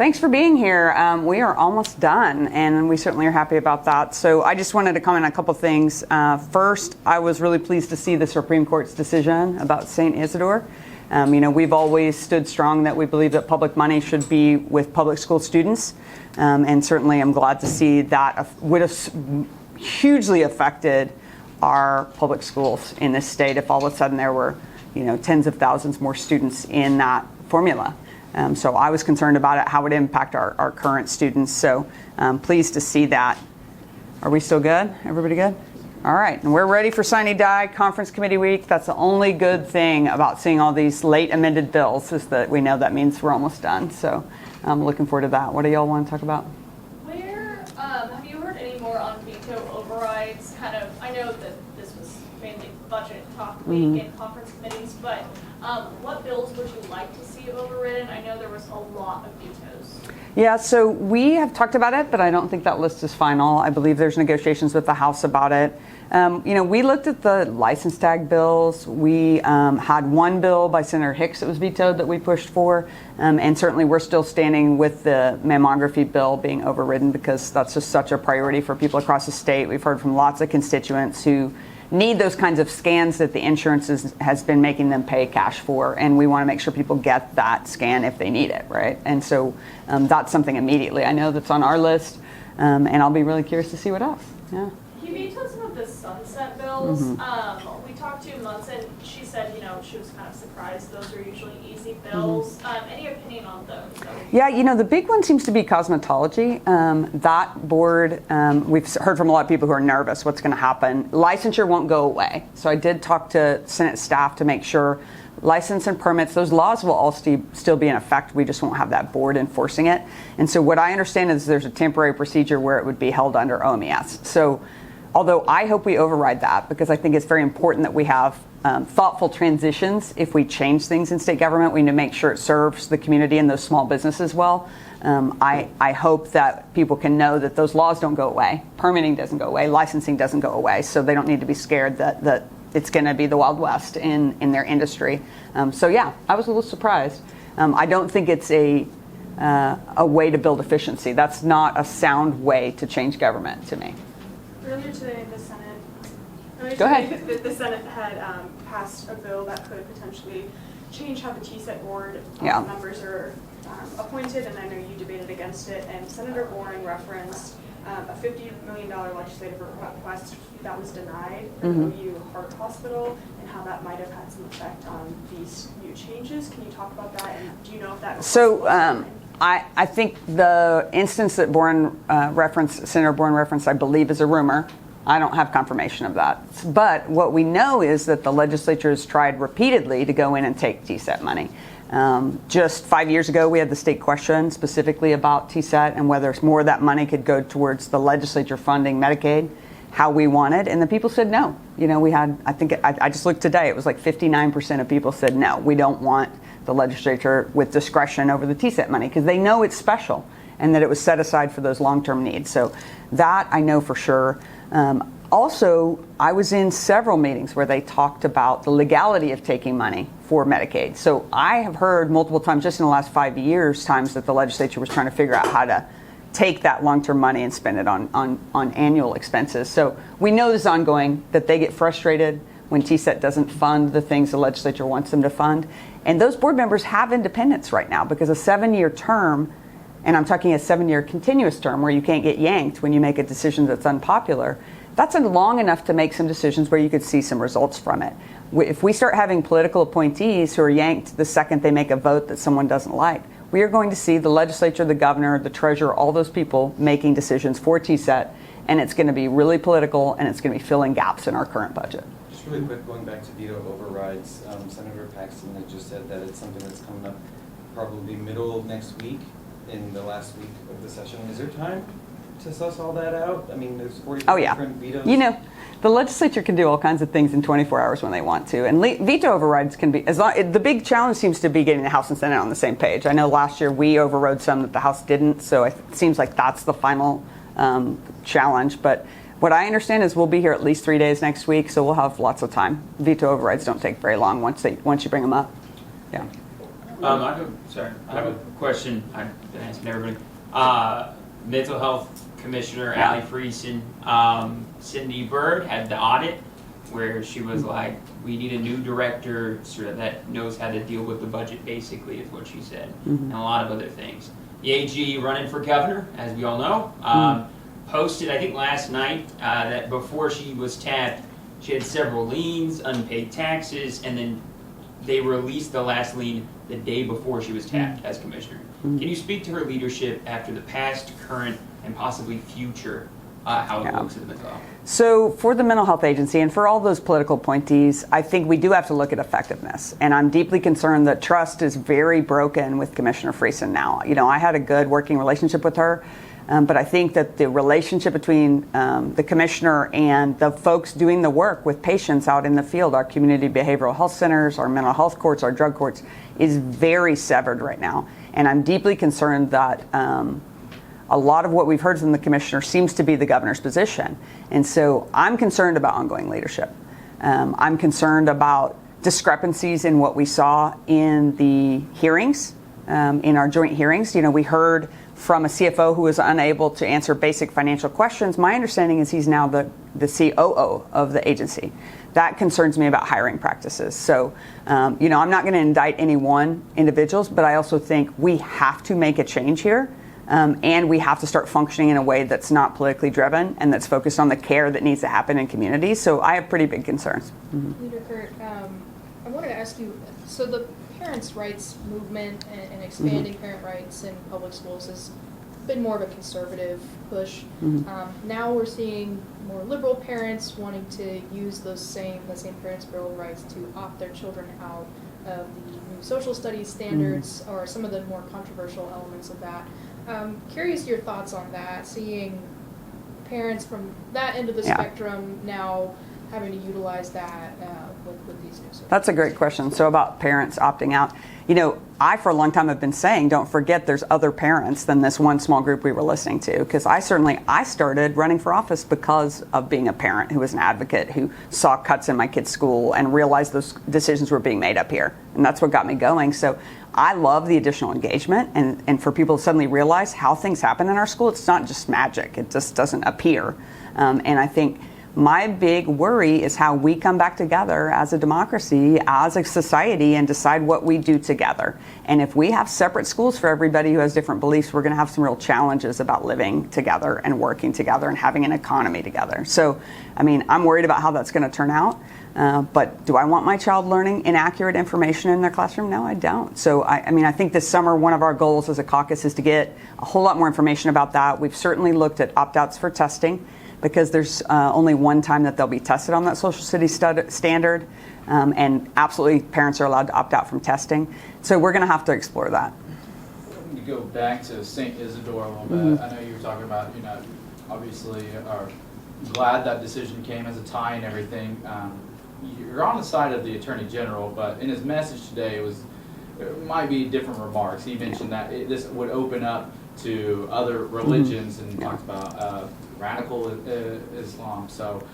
Thanks for being here. We are almost done, and we certainly are happy about that. So I just wanted to comment on a couple things. First, I was really pleased to see the Supreme Court's decision about St. Isidore. We've always stood strong that we believe that public money should be with public school students, and certainly I'm glad to see that would have hugely affected our public schools in this state if all of a sudden there were, tens of thousands more students in that formula. So I was concerned about it, how it would impact our current students. So pleased to see that. Are we still good? Everybody good? All right, and we're ready for Sine Die Conference Committee Week. That's the only good thing about seeing all these late amended bills is that we know that means we're almost done. So I'm looking forward to that. What do y'all want to talk about? Have you heard any more on veto overrides? I know that this was mainly budget talk week in conference committees, but what bills would you like to see overridden? I know there was a lot of vetoes. Yeah, so we have talked about it, but I don't think that list is final. I believe there's negotiations with the House about it. We looked at the license tag bills. We had one bill by Senator Hicks that was vetoed that we pushed for. And certainly we're still standing with the mammography bill being overridden because that's just such a priority for people across the state. We've heard from lots of constituents who need those kinds of scans that the insurance has been making them pay cash for, and we want to make sure people get that scan if they need it, right? And so that's something immediately I know that's on our list, and I'll be really curious to see what else. Yeah. He vetoed some of the sunset bills. We talked to Munson. She said, she was kind of surprised. Those are usually easy bills. Any opinion on those? Yeah, the big one seems to be cosmetology. That board, we've heard from a lot of people who are nervous what's going to happen. Licensure won't go away. So I did talk to Senate staff to make sure license and permits, those laws will all still be in effect. We just won't have that board enforcing it. And so what I understand is there's a temporary procedure where it would be held under OMES. So although I hope we override that because I think it's very important that we have thoughtful transitions. If we change things in state government, we need to make sure it serves the community and those small businesses well. I hope that people can know that those laws don't go away. Permitting doesn't go away. Licensing doesn't go away. So they don't need to be scared that it's going to be the Wild West in their industry. So yeah, I was a little surprised. I don't think it's a way to build efficiency. That's not a sound way to change government to me. Earlier today, the Senate had passed a bill that could potentially change how the TSET board members are appointed, and I know you debated against it. And Senator Warren referenced a $50 million legislative request that was denied for the OU Heart Hospital, and how that might have had some effect on these new changes. Can you talk about that? And do you know if that? I think the instance that Senator Bourne referenced, I believe, is a rumor. I don't have confirmation of that. But what we know is that the legislature has tried repeatedly to go in and take TSET money. Just 5 years ago, we had the state question specifically about TSET and whether more of that money could go towards the legislature funding Medicaid, how we wanted. And the people said no. We had, I just looked today, it was like 59% of people said no, we don't want the legislature with discretion over the TSET money because they know it's special and that it was set aside for those long-term needs. So that I know for sure. Also, I was in several meetings where they talked about the legality of taking money for Medicaid. So I have heard multiple times just in the last 5 years times that the legislature was trying to figure out how to take that long-term money and spend it on annual expenses. So we know this is ongoing, that they get frustrated when TSET doesn't fund the things the legislature wants them to fund. And those board members have independence right now because a 7-year term, and I'm talking a 7-year continuous term where you can't get yanked when you make a decision that's unpopular, that's long enough to make some decisions where you could see some results from it. If we start having political appointees who are yanked the second they make a vote that someone doesn't like, we are going to see the legislature, the governor, the treasurer, all those people making decisions for TSET, and it's going to be really political, and it's going to be filling gaps in our current budget. Just really quick, going back to veto overrides, Senator Paxton had just said that it's something that's coming up probably middle of next week, in the last week of the session. Is there time to suss all that out? I mean, there's 44 different vetoes. The legislature can do all kinds of things in 24 hours when they want to, and veto overrides can be, the big challenge seems to be getting the House and Senate on the same page. I know last year we overrode some that the House didn't, so it seems like that's the final challenge. But what I understand is we'll be here at least 3 days next week, so we'll have lots of time. Veto overrides don't take very long once you bring them up. Yeah. I have a question. I've been asking everybody. Mental Health Commissioner Yeah. Allie Friesen, Cindy Bird had the audit where she was like, we need a new director sort of that knows how to deal with the budget, basically, is what she said, and a lot of other things. The AG running for governor, as we all know, posted, I think last night, that before she was tapped, she had several liens, unpaid taxes, and then they released the last lien the day before she was tapped as commissioner. Can you speak to her leadership after the past, current, and possibly future, how it looks at the mental health? So for the mental health agency and for all those political appointees, I think we do have to look at effectiveness. And I'm deeply concerned that trust is very broken with Commissioner Friesen now. You know, I had a good working relationship with her, but I think that the relationship between the commissioner and the folks doing the work with patients out in the field, our community behavioral health centers, our mental health courts, our drug courts, is very severed right now. And I'm deeply concerned that a lot of what we've heard from the commissioner seems to be the governor's position. And so I'm concerned about ongoing leadership. I'm concerned about discrepancies in what we saw in the hearings, in our joint hearings. You know, we heard from a CFO who was unable to answer basic financial questions. My understanding is he's now the COO of the agency. That concerns me about hiring practices. So, you know, I'm not going to indict any one individuals, but I also think we have to make a change here. And we have to start functioning in a way that's not politically driven and that's focused on the care that needs to happen in communities. So I have pretty big concerns. Leader Kirt, I wanted to ask you, so the parents' rights movement and expanding parent rights in public schools has been more of a conservative push. Now we're seeing more liberal parents wanting to use the same parents' bill of rights to opt their children out of the new social studies standards or some of the more controversial elements of that. Curious your thoughts on that, seeing parents from that end of the spectrum now having to utilize that with these new social That's a great question. So about parents opting out, you know, I for a long time have been saying, don't forget there's other parents than this one small group we were listening to. Because I started running for office because of being a parent who was an advocate, who saw cuts in my kid's school and realized those decisions were being made up here. And that's what got me going. So I love the additional engagement and for people to suddenly realize how things happen in our school. It's not just magic. It just doesn't appear. And I think my big worry is how we come back together as a democracy, as a society, and decide what we do together. And if we have separate schools for everybody who has different beliefs, we're going to have some real challenges about living together and working together and having an economy together. So, I mean, I'm worried about how that's going to turn out. But do I want my child learning inaccurate information in their classroom? No, I don't. So, I mean, I think this summer, one of our goals as a caucus is to get a whole lot more information about that. We've certainly looked at opt-outs for testing, because there's only one time that they'll be tested on that social studies standard, and absolutely parents are allowed to opt out from testing. So we're going to have to explore that. To go back to St. Isidore a little bit, I know you were talking about, you know, obviously are glad that decision came as a tie and everything. You're on the side of the Attorney General, but in his message today, it might be different remarks. He mentioned that this would open up to other religions and talked about radical Islam. So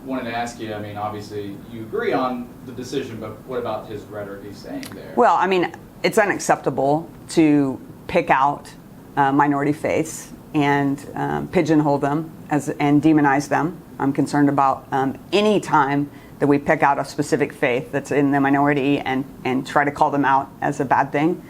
wanted to ask you, I mean, obviously you agree on the decision, but what about his rhetoric he's saying there? Well, I mean, it's unacceptable to pick out minority faiths and pigeonhole them and demonize them. I'm concerned about any time that we pick out a specific faith that's in the minority and try to call them out as a bad thing.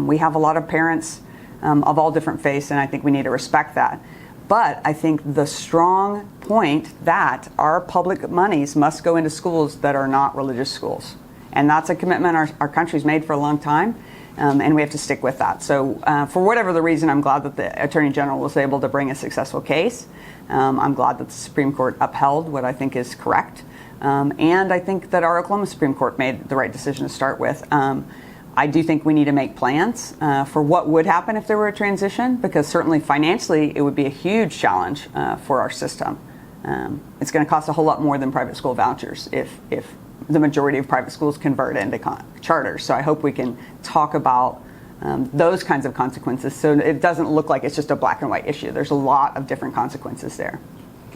We have a lot of parents of all different faiths, and I think we need to respect that. But I think the strong point that our public monies must go into schools that are not religious schools. And that's a commitment our country's made for a long time, and we have to stick with that. So for whatever the reason, I'm glad that the Attorney General was able to bring a successful case. I'm glad that the Supreme Court upheld what I think is correct. And I think that our Oklahoma Supreme Court made the right decision to start with. I do think we need to make plans for what would happen if there were a transition, because certainly financially it would be a huge challenge for our system. It's going to cost a whole lot more than private school vouchers if the majority of private schools convert into charters. So I hope we can talk about those kinds of consequences so it doesn't look like it's just a black and white issue. There's a lot of different consequences there.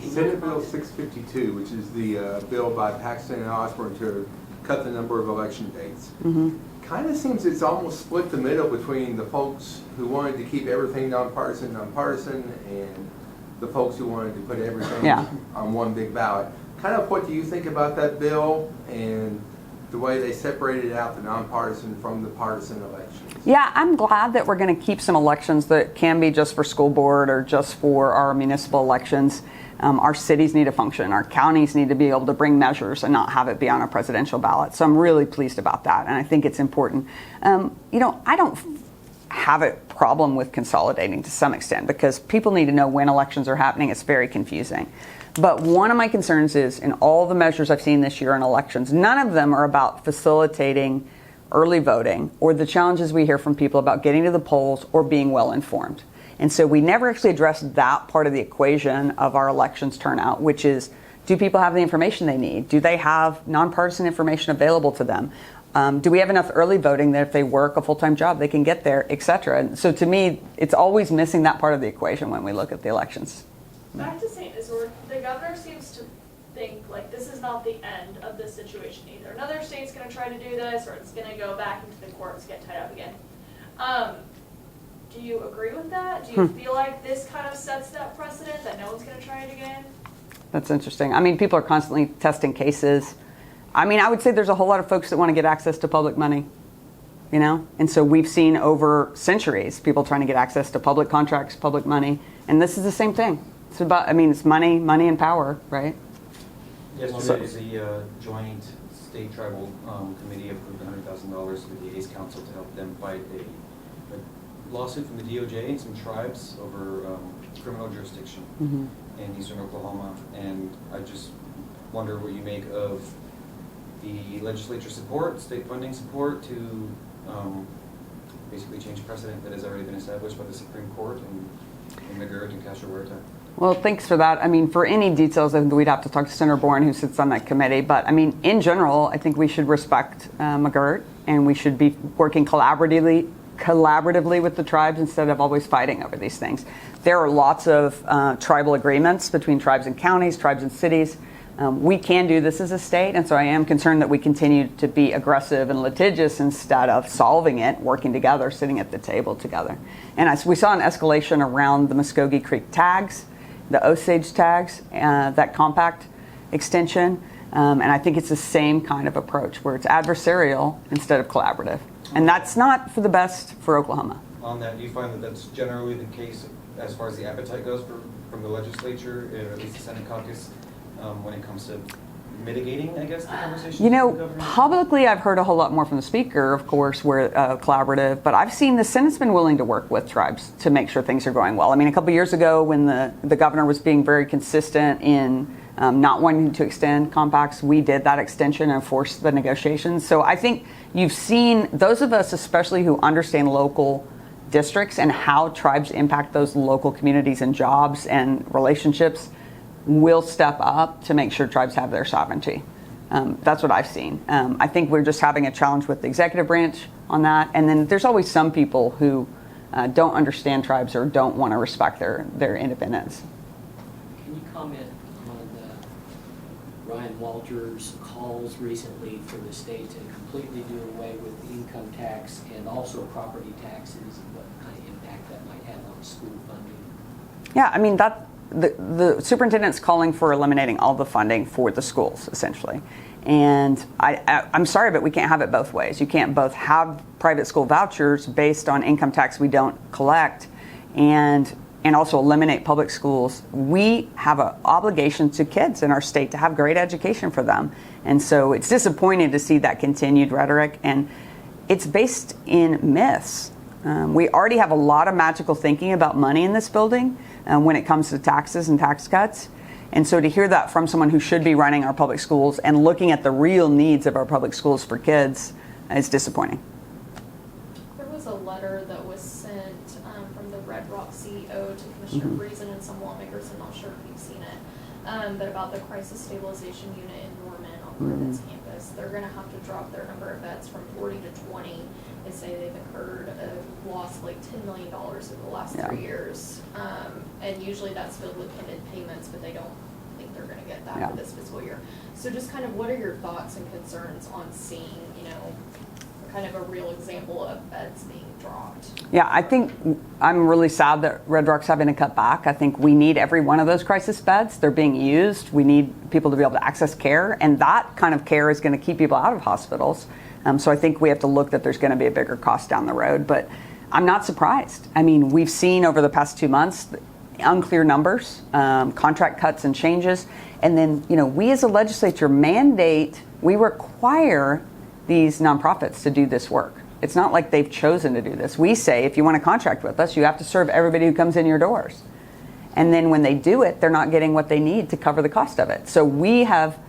Senate Bill 652, which is the bill by Paxton and Osborne to cut the number of election dates. kind of seems it's almost split the middle between the folks who wanted to keep everything nonpartisan, and the folks who wanted to put everything on one big ballot. Kind of what do you think about that bill and the way they separated out the nonpartisan from the partisan elections? Yeah, I'm glad that we're going to keep some elections that can be just for school board or just for our municipal elections. Our cities need to function. Our counties need to be able to bring measures and not have it be on a presidential ballot. So I'm really pleased about that, and I think it's important. I don't have a problem with consolidating to some extent because people need to know when elections are happening. It's very confusing. But one of my concerns is in all the measures I've seen this year in elections, none of them are about facilitating early voting or the challenges we hear from people about getting to the polls or being well informed. And so we never actually addressed that part of the equation of our elections turnout, which is, do people have the information they need? Do they have nonpartisan information available to them? Do we have enough early voting that if they work a full-time job, they can get there, et cetera? And so to me, it's always missing that part of the equation when we look at the elections. Back to St. Isidore, the governor seems to think like this is not the end of this situation either. Another state's going to try to do this, or it's going to go back into the courts, get tied up again. Do you agree with that? Do you feel like this kind of sets that precedent that no one's going to try it again? That's interesting. I mean, people are constantly testing cases. I mean, I would say there's a whole lot of folks that want to get access to public money, and so we've seen over centuries people trying to get access to public contracts, public money, and this is the same thing. It's about, it's money and power, right? Yesterday, the joint state tribal committee approved $100,000 with the ACE Council to help them fight a lawsuit from the DOJ and some tribes over criminal jurisdiction in eastern Oklahoma. And I just wonder what you make of the legislature support, state funding support to basically change precedent that has already been established by the Supreme Court in McGirt and Castro Huerta. Well, thanks for that. I mean, for any details, I think we'd have to talk to Senator Bourne, who sits on that committee. But I mean, in general, I think we should respect McGirt, and we should be working collaboratively with the tribes instead of always fighting over these things. There are lots of tribal agreements between tribes and counties, tribes and cities. We can do this as a state, and so I am concerned that we continue to be aggressive and litigious instead of solving it, working together, sitting at the table together. And we saw an escalation around the Muskogee Creek tags, the Osage tags, that compact extension, and I think it's the same kind of approach where it's adversarial instead of collaborative. And that's not for the best for Oklahoma. On that, do you find that that's generally the case as far as the appetite goes from the legislature, or at least the Senate caucus, when it comes to mitigating, I guess, the conversation? with the governor? Publicly I've heard a whole lot more from the speaker, of course, where collaborative, but I've seen the Senate's been willing to work with tribes to make sure things are going well. I mean, a couple years ago when the governor was being very consistent in not wanting to extend compacts, we did that extension and forced the negotiations. So I think you've seen those of us, especially who understand local districts and how tribes impact those local communities and jobs and relationships, will step up to make sure tribes have their sovereignty. That's what I've seen. I think we're just having a challenge with the executive branch on that. And then there's always some people who don't understand tribes or don't want to respect their independence. Can you comment on Ryan Walter's calls recently for the state to completely do away with the income tax and also property taxes, and what kind of impact that might have on school funding? Yeah, I mean, the superintendent's calling for eliminating all the funding for the schools, essentially. And I'm sorry, but we can't have it both ways. You can't both have private school vouchers based on income tax we don't collect and also eliminate public schools. We have an obligation to kids in our state to have great education for them. And so it's disappointing to see that continued rhetoric. And it's based in myths. We already have a lot of magical thinking about money in this building when it comes to taxes and tax cuts. And so to hear that from someone who should be running our public schools and looking at the real needs of our public schools for kids is disappointing. There was a letter that was sent from the Red Rock CEO to Commissioner Friesen and some lawmakers, I'm not sure if you've seen it, but about the crisis stabilization unit in Norman on Ribbon's campus. They're going to have to drop their number of beds from 40 to 20. They say they've incurred a loss of like $10 million over the last 3 years. And usually that's filled with committed payments, but they don't think they're going to get that for this fiscal year. So just kind of what are your thoughts and concerns on seeing, kind of a real example of beds being dropped. Yeah, I think I'm really sad that Red Rock's having to cut back. I think we need every one of those crisis beds. They're being used. We need people to be able to access care, and that kind of care is going to keep people out of hospitals. So I think we have to look that there's going to be a bigger cost down the road, but I'm not surprised. I mean, we've seen over the past 2 months unclear numbers, contract cuts and changes, and then, you know, we as a legislature we require these nonprofits to do this work. It's not like they've chosen to do this. We say, if you want to contract with us, you have to serve everybody who comes in your doors. And then when they do it, they're not getting what they need to cover the cost of it. So we haven't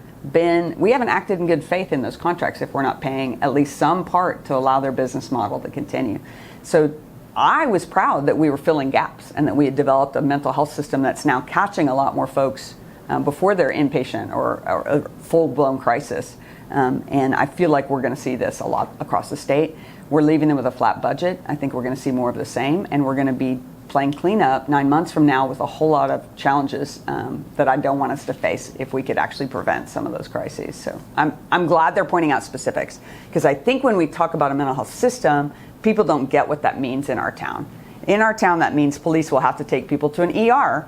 acted in good faith in those contracts if we're not paying at least some part to allow their business model to continue. So I was proud that we were filling gaps and that we had developed a mental health system that's now catching a lot more folks before they're inpatient or a full-blown crisis. And I feel like we're going to see this a lot across the state. We're leaving them with a flat budget. I think we're going to see more of the same, and we're going to be playing cleanup 9 months from now with a whole lot of challenges that I don't want us to face if we could actually prevent some of those crises. So I'm glad they're pointing out specifics, because I think when we talk about a mental health system, people don't get what that means in our town. In our town, that means police will have to take people to an ER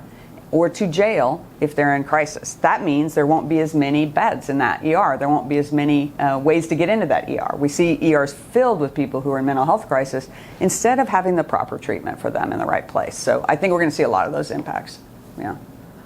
or to jail if they're in crisis. That means there won't be as many beds in that ER. There won't be as many ways to get into that ER. We see ERs filled with people who are in mental health crisis instead of having the proper treatment for them in the right place. So I think we're going to see a lot of those impacts. Yeah.